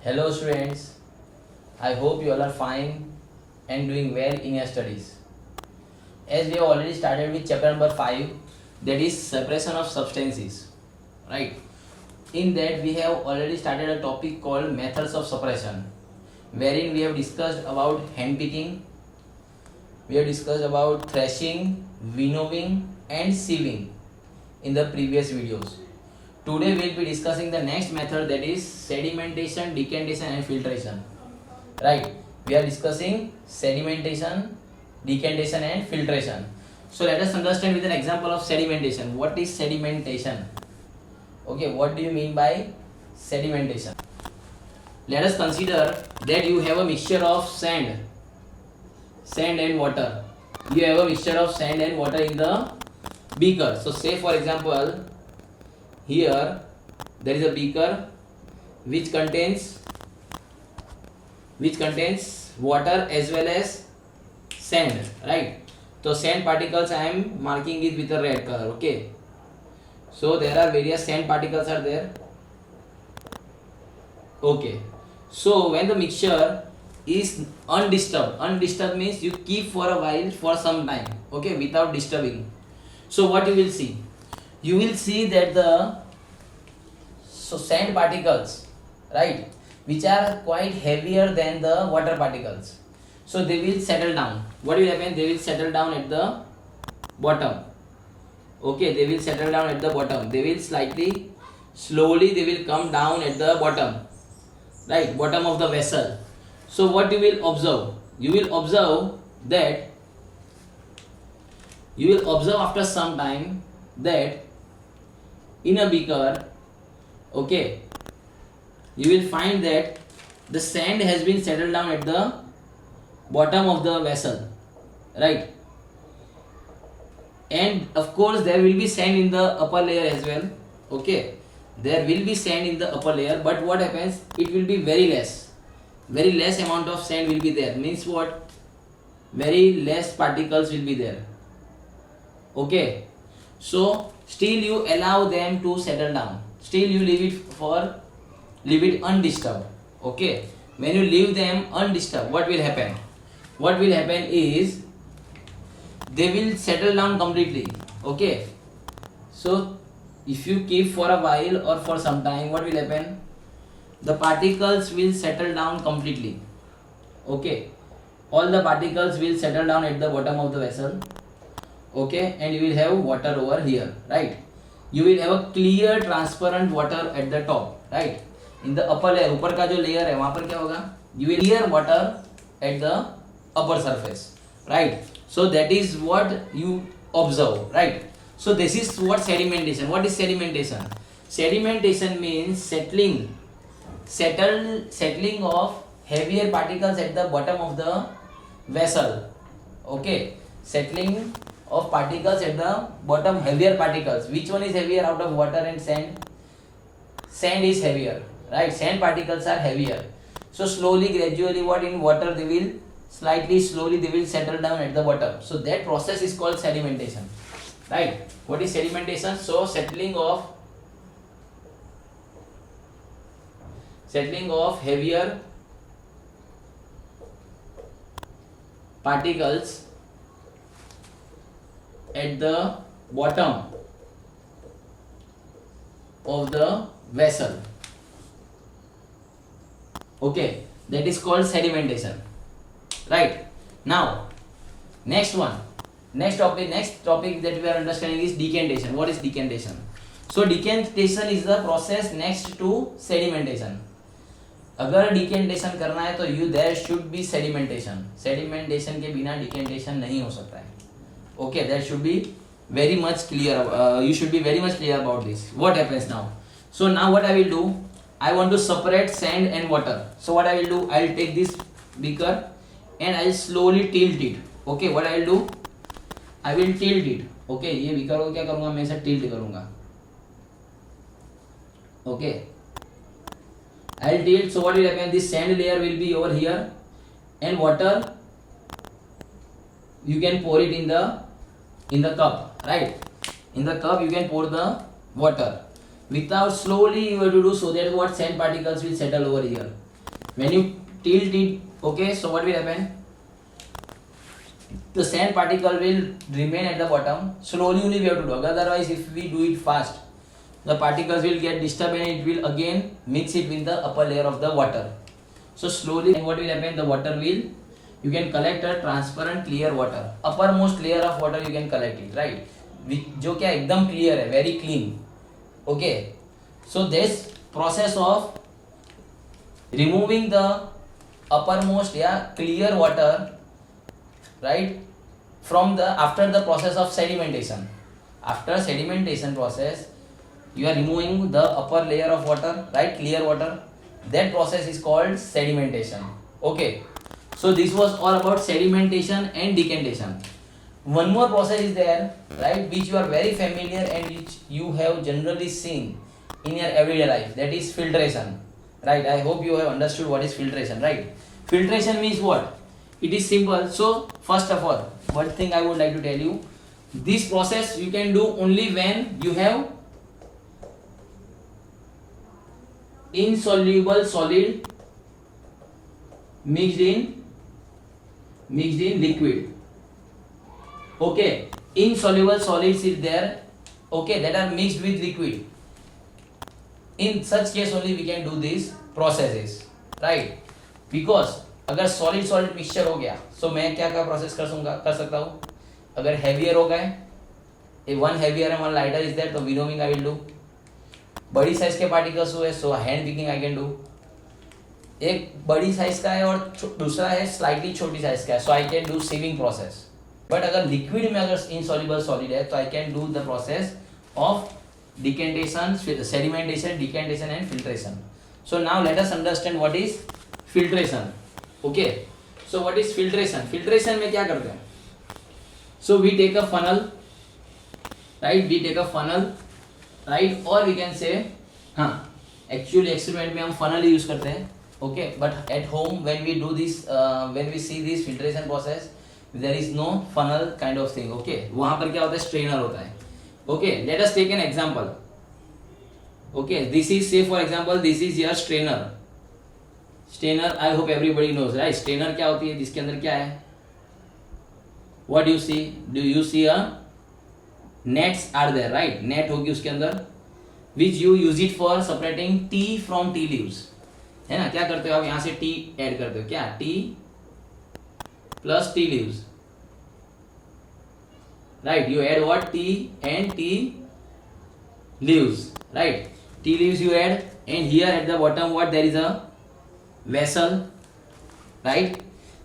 Hello students, I hope you all are fine and doing well in your studies. As we have already started with chapter number 5, that is separation of substances, right? In that we have already started a topic called methods of separation, wherein we have discussed about hand picking, we have discussed about thrashing, winnowing and sieving in the previous videos. Today we will be discussing the next method, that is sedimentation, decantation and filtration. Right? We are discussing sedimentation, decantation and filtration. So let us understand with an example of sedimentation. What is sedimentation? Okay, what do you mean by sedimentation? Let us consider that you have a mixture of sand and water. You have a mixture of sand and water in the beaker. So say for example, here there is a beaker which contains water as well as sand, right? So sand particles I am marking it with a red color. Okay, so there are various sand particles are there. Okay, so when the mixture is undisturbed means you keep for a while, for some time, okay, without disturbing. So what you will see? You will see that the sand particles, right, which are quite heavier than the water particles, so they will settle down. What will happen? They will settle down at the bottom. Okay, they will settle down at the bottom. They will slowly they will come down at the bottom, right, bottom of the vessel. So what you will observe? You will observe after some time that in a beaker, okay, you will find that the sand has been settled down at the bottom of the vessel, right? And of course there will be sand in the upper layer as well. Okay, there will be sand in the upper layer, but what happens? It will be very less amount of sand will be there. Means what? Very less particles will be there. Okay, so still you allow them to settle down, still you leave it undisturbed. Okay, when you leave them undisturbed, what will happen? What will happen is they will settle down completely. Okay, so if you keep for a while or for some time, what will happen? The particles will settle down completely. Okay, all the particles will settle down at the bottom of the vessel. Okay, and you will have water over here, right? You will have a clear transparent water at the top, right? In the upper layer, ऊपर का जो layer है वहाँ पर क्या होगा? You will clear water at the upper surface, right? So that is what you observe, right? So this is what sedimentation. What is sedimentation? Sedimentation means settling of heavier particles at the bottom of the vessel. Okay, settling of particles at the bottom, heavier particles. Which one is heavier out of water and sand? Sand is heavier, right? Sand particles are heavier. So slowly, gradually, what in water they will slowly they will settle down at the bottom. So that process is called sedimentation, right? What is sedimentation? So settling of heavier particles at the bottom of the vessel. Okay, that is called sedimentation, right? Now next topic that we are understanding is decantation. What is decantation? So decantation is the process next to sedimentation. अगर decantation करना है तो there should be sedimentation के बिना decantation नहीं हो सकता है. Okay, that should be very much clear. You should be very much clear about this. What happens now? So now what I will do, I want to separate sand and water. So what I will do, I will take this beaker and I will slowly tilt it. Okay, what I will do, I will tilt it. Okay, ये beaker को क्या करूँगा, मैं इसे tilt करूँगा. Okay, I will tilt. So what will happen? This sand layer will be over here, and water you can pour it in the cup, right? In the cup you can pour the water. Without slowly you have to do, so that what sand particles will settle over here. When you tilt it, okay, so what will happen? The sand particle will remain at the bottom. Slowly only we have to do. Otherwise, if we do it fast, the particles will get disturbed and it will again mix it with the upper layer of the water. So slowly, what will happen? The water will, you can collect a transparent clear water. Uppermost layer of water you can collect it, right? जो क्या एकदम clear है, very clean. Okay. So this process of removing the uppermost clear water, right, from the after the process of sedimentation. After sedimentation process, you are removing the upper layer of water, right, clear water. That process is called sedimentation. Okay, so this was all about sedimentation and decantation. One more process is there, right, which you are very familiar and which you have generally seen in your everyday life, that is filtration, right? I hope you have understood what is filtration, right? Filtration means what? It is simple. So first of all, one thing I would like to tell you, this process you can do only when you have insoluble solid mixed in liquid. Okay, insoluble solids is there, okay, that are mixed with liquid. In such case only we can do these processes, right? Because अगर solid solid mixture हो गया, सो मैं क्या क्या process कर सकता हूँ? अगर हैवियर हो गए, वन हैवियर है वन लाइटर इज देयर, तो विनोविंग आई विल डू. बड़ी साइज के पार्टिकल्स हुए, सो hand picking I can do. एक बड़ी साइज का है और दूसरा है स्लाइटली छोटी साइज का है, so I can do sieving process. But अगर लिक्विड में अगर इनसॉल्युबल सॉलिड है, तो I can do the process of decantation, sedimentation, decantation and filtration. So now let us understand what is filtration. Okay, so what is filtration? Filtration में क्या करते हैं? So we take a funnel, right? We take a funnel, right? Or we can say, हाँ, actually experiment में हम funnel use करते हैं. Okay, but at home when we do this, when we see this filtration process, there is no funnel kind of thing. Okay, वहाँ पर क्या होता है? Strainer होता है. Okay, let us take an example. Okay, this is, say for example, this is your strainer. Strainer, I hope everybody knows, right? Strainer क्या होती है? जिसके अंदर क्या है? What do you see? Do you see a nets are there, right? Net होगी उसके अंदर, which you use it for separating tea from tea leaves. है ना? क्या करते हो आप? यहाँ से tea add करते हो. क्या? Tea plus tea leaves. Right, you add what? Tea and tea leaves, right? Tea leaves you add, and here at the bottom what? There is a vessel, right?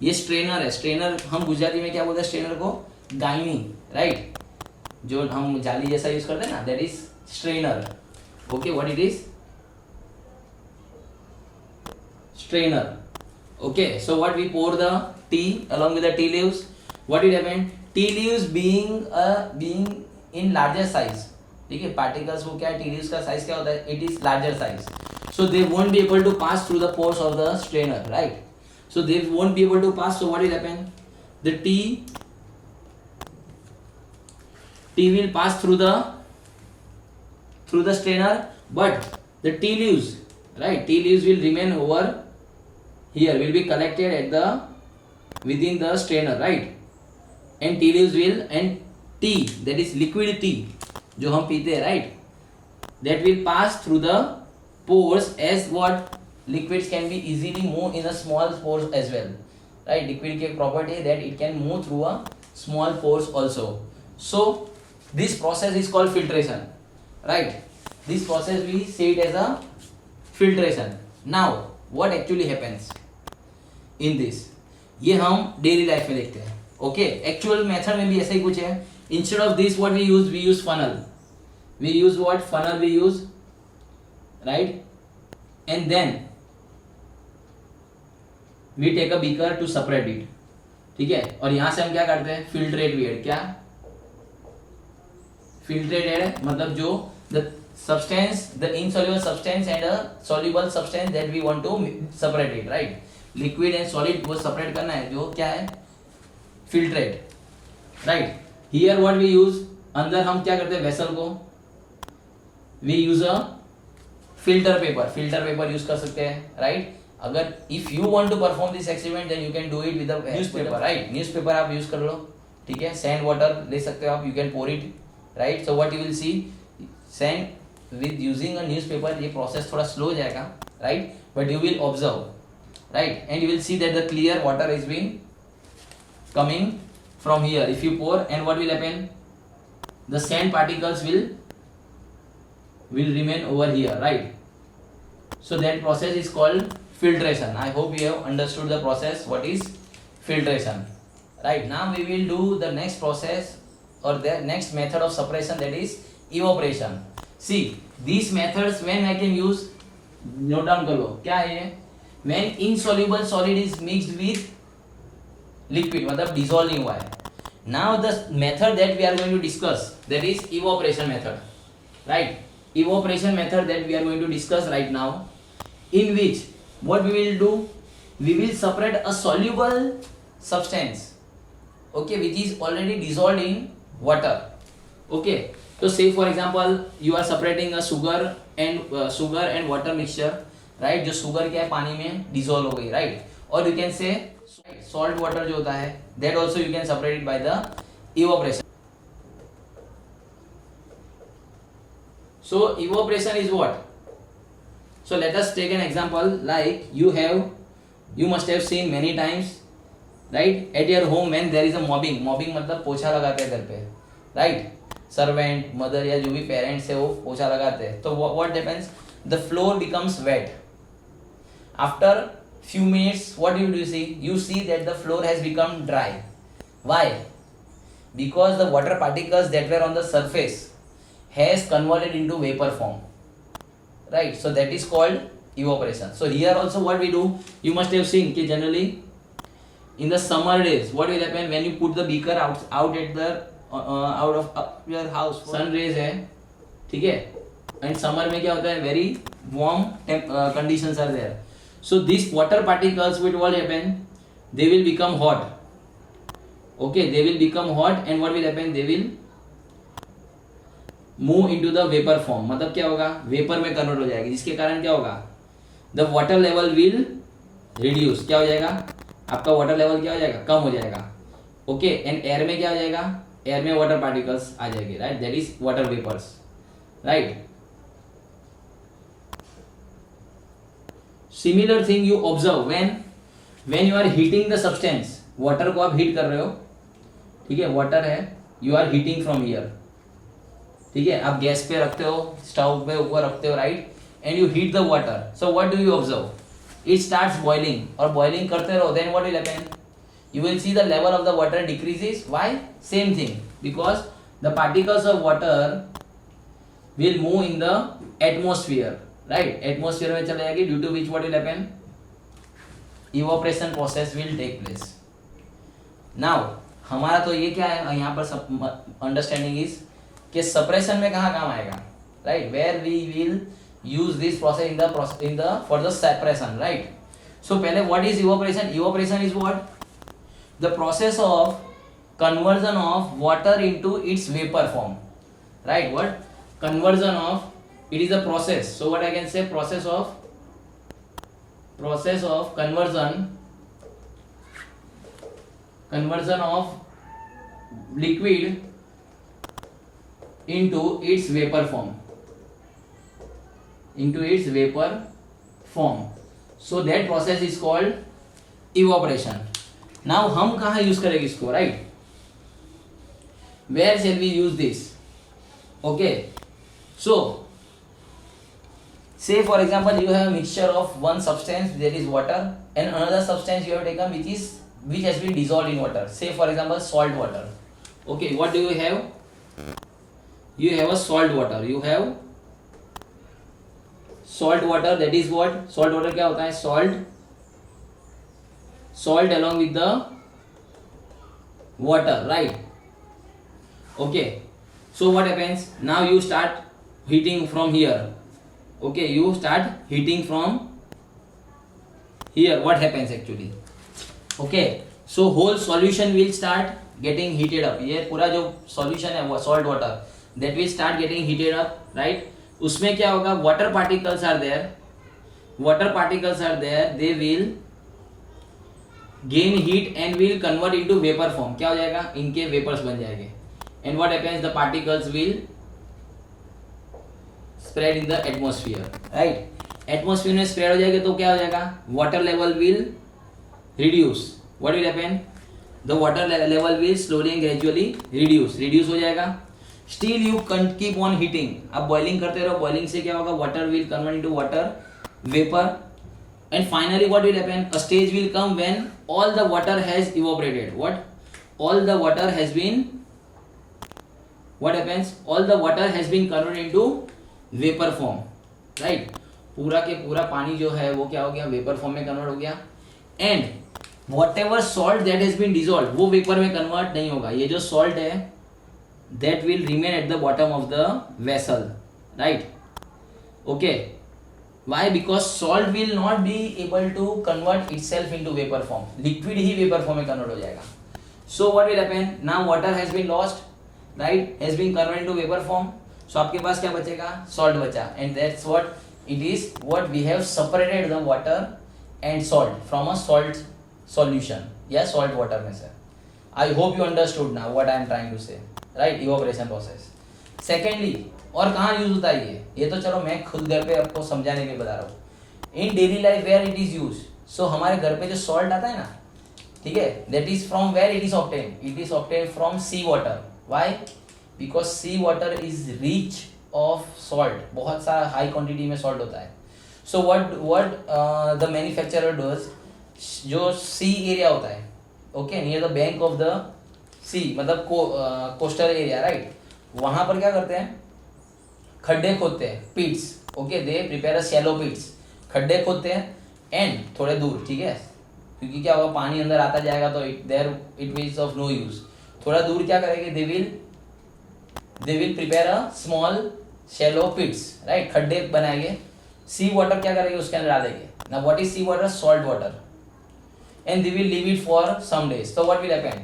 ये स्ट्रेनर है. Strainer हम गुजराती में क्या बोलते हैं? स्ट्रेनर को gynae, right? जो हम जाली जैसा यूज करते हैं ना, that is strainer. Okay, what it is? Strainer. Okay, so what? We pour the tea along with the tea leaves. What will happen? Tea leaves being in larger size, ठीक है, particles वो क्या है? Tea leaves का size क्या होता है? It is larger size, so they won't be able to pass through the pores of the strainer, right? So they won't be able to pass. So what will happen? The tea will pass through the strainer, but the tea leaves, right, tea leaves will remain over here, will be collected at the within the strainer, right? And tea leaves will, and tea, that is liquid tea जो हम पीते हैं, right, that will pass through the pores, as what? Liquids can be easily move in a small pores as well, right? Liquid की property that it can move through a small pores also. So this process is called filtration, right? This process we say it as a filtration. Now what actually happens in this? ये हम daily life में देखते हैं. Okay, actual method में भी ऐसा ही कुछ है. Instead of this what we use funnel. We use what? Funnel we use, right? And then we take a beaker to separate it, ठीक है? और यहां से हम क्या करते हैं? Filtrate we add. क्या? फिल्ट्रेट एड मतलब जो the substance, the insoluble substance and a soluble substance that we want to separate it, right? Liquid and solid वो separate करना है, जो क्या है? Filtrate, right? Here what we use, अंदर हम क्या करते हैं? वेसल को we use a filter paper use कर सकते हैं, right? अगर if you want to perform this experiment then you can do it with a newspaper, right? Newspaper आप यूज कर लो, ठीक है? सैंड वाटर ले सकते हो आप, you can pour it, right? So what you will see, sand with using a newspaper, ये प्रोसेस थोड़ा स्लो हो जाएगा, राइट? But you will observe, right, and you will see that the clear water is being coming from here. If you pour, and what will happen, the sand particles will remain over here, right? So that process is called filtration. I hope you have understood the process, what is filtration, right? Now we will do the next process or the next method of separation, that is evaporation. See these methods when I can use, note down कर लो क्या है ये, when insoluble solid is mixed with liquid, मतलब dissolve नहीं हुआ है. Now the method that we are going to discuss, that is evaporation method, right? Evaporation method that we are going to discuss right now, in which what we will do, we will separate a soluble substance, okay, which is already dissolved in water, okay? So say for example you are separating a sugar and water mixture, राइट? जो sugar क्या है पानी में dissolve हो गई, राइट? और you can say salt water जो होता है, that also you can separate it by the evaporation. So evaporation is what? So let us take an example, like you must have seen many times, right, at your home when there is a mobbing मतलब पोछा लगाते हैं घर पे, right? Servant, mother या जो भी parents है वो पोछा लगाते हैं, तो what happens, the floor becomes wet. After few minutes what do you see? You see that the floor has become dry. Why? Because the water particles that were on the surface has converted into vapor form, right? So that is called evaporation. So here also what we do, you must have seen कि generally in the summer days what will happen when you put the beaker out at the out of your house, sun rays है, ठीक है? And summer में क्या होता है, very warm conditions are there. So these water particles will what happen, they will become hot, okay, they will become hot, and what will happen, they will move into the vapor form. मतलब क्या होगा, vapour में convert हो जाएगी, जिसके कारण क्या होगा, the water level will reduce. क्या हो जाएगा, आपका वाटर लेवल क्या हो जाएगा, कम हो जाएगा, ओके? एंड एयर में क्या हो जाएगा, एयर में वाटर पार्टिकल्स आ जाएंगे, right? That is water vapours, right? Similar thing you observe when you are heating the substance. Water को आप हीट कर रहे हो, ठीक है? वाटर है, you are heating from here, ठीक है? आप गैस पे रखते हो, स्टोव पे ऊपर रखते हो, right? And you heat the water. So what do you observe, it starts boiling, और बॉइलिंग करते रहो, देन व्हाट विल हैपन, you will see the level of the water decreases. Why? Same thing, because the particles of water will move in the atmosphere, right? Atmosphere में चले जाएगी, due to which what will happen, evaporation process will take place. Now हमारा तो ये क्या है यहाँ पर सब अंडरस्टैंडिंग इज कि सेपरेशन में कहाँ काम आएगा, right? Where we will use this process in the for the separation, right? So पहले what is evaporation? Evaporation is what, the process of conversion of water into its vapor form, right? What conversion of, it is a process. So what I can say, process of conversion of liquid into its vapor form, so that process is called evaporation. Now हम कहाँ use करेंगे इसको, right? Where shall we use this? Okay, so say for example you have a mixture of one substance, that is water, and another substance you have taken which has been dissolved in water. Say for example salt water. Okay, what do you have? You have a salt water. You have salt water. That is what salt water क्या होता है? Salt along with the water, right? Okay, so what happens now? You start heating from here. Okay, you start heating from here. What happens actually? Okay, so whole solution will start getting heated up. ये पूरा जो solution है वो salt water, that will start getting heated up, right? उसमें क्या होगा, water particles are there water particles are there, they will gain heat and will convert into vapor form. क्या हो जाएगा, इनके vapors बन जाएंगे. And what happens, the particles will spread in the atmosphere, right? Atmosphere में spread हो जाएगा तो क्या हो जाएगा, water level will reduce. What will happen, the water level will slowly and gradually reduce हो जाएगा. Still you can keep on heating. आप boiling करते रहो, boiling से क्या होगा, water will convert into water vapor. And finally what will happen, a stage will come when all the water has evaporated. What? All the water has been, what happens, all the water has been converted into vapor form, right? पूरा के पूरा पानी जो है वो क्या हो गया, वेपर फॉर्म में कन्वर्ट हो गया. And whatever salt that has been dissolve, वो वेपर में कन्वर्ट नहीं होगा. ये जो सॉल्ट है that will remain at the bottom of the vessel, right? Okay, why? Because salt will not be able to convert itself into vapour form. Liquid ही vapour form में convert हो जाएगा. So what will happen, now water has been lost, right, has been convert into vapour form. सो आपके पास क्या बचेगा, salt बचा. And that's what it is, what we have separated the water and salt from a salt solution, yeah, salt water में से. I hope you understood now what I am trying to say, right? Evaporation process. Secondly, और कहाँ use होता है ये तो चलो मैं खुद घर पे आपको समझाने के लिए बता रहा हूँ. In daily life where it is used, so हमारे घर पे जो salt आता है ना, ठीक है, that is from where it is obtained. It is obtained from sea water. Why? Because sea water is rich of salt. बहुत सारा हाई क्वांटिटी में सॉल्ट होता है. So what the manufacturer does, जो सी एरिया होता है, okay, near the bank of the sea, मतलब coastal area, right, वहां पर क्या करते हैं, खड्डे खोदते हैं, pits, okay, they prepare a shallow pits, खड्डे खोदते हैं. एंड थोड़े दूर, ठीक है, क्योंकि क्या होगा, पानी अंदर आता जाएगा तो it will of no use. थोड़ा दूर क्या करेंगे, they will prepare a small shallow pits, right, खड्डे बनाएंगे. सी वाटर क्या करेंगे, उसके अंदर डालेंगे. Now what is sea water, salt water. And they will leave it for some days. तो what will happen,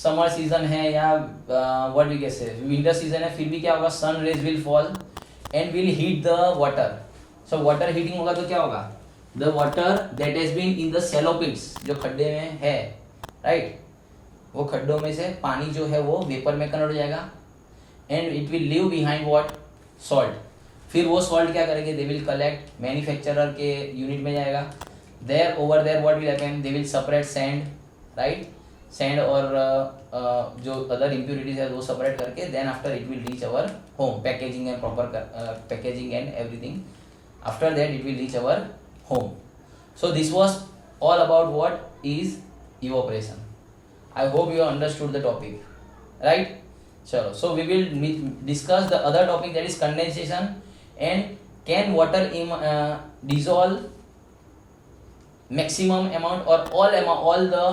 summer season है या what we can say winter season है, फिर भी क्या होगा, sun rays will fall and will heat the water. So water heating होगा तो क्या होगा, the water that has been in the shallow pits, जो खड्डे में है, राइट, वो खड्डों में से पानी जो है वो वेपर में कन्वर्ट हो जाएगा. And it will leave behind what, salt. फिर वो सॉल्ट क्या करेंगे, दे विल कलेक्ट, मैन्युफैक्चरर के यूनिट में जाएगा. There over there what will happen, they will separate sand, right, sand और जो अदर इम्प्योरिटीज है वो सेपरेट करके then after it will reach our home. Packaging and proper packaging and everything, after that it will reach our home. So this was all about what is evaporation. I hope you understood the topic, right? चलो, so we will discuss the other topic, that is condensation and can water dissolve maximum amount or all the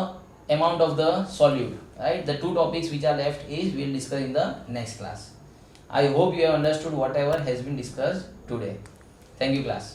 amount of the solute, right? The two topics which are left is we will discuss in the next class. I hope you have understood whatever has been discussed today. Thank you, class.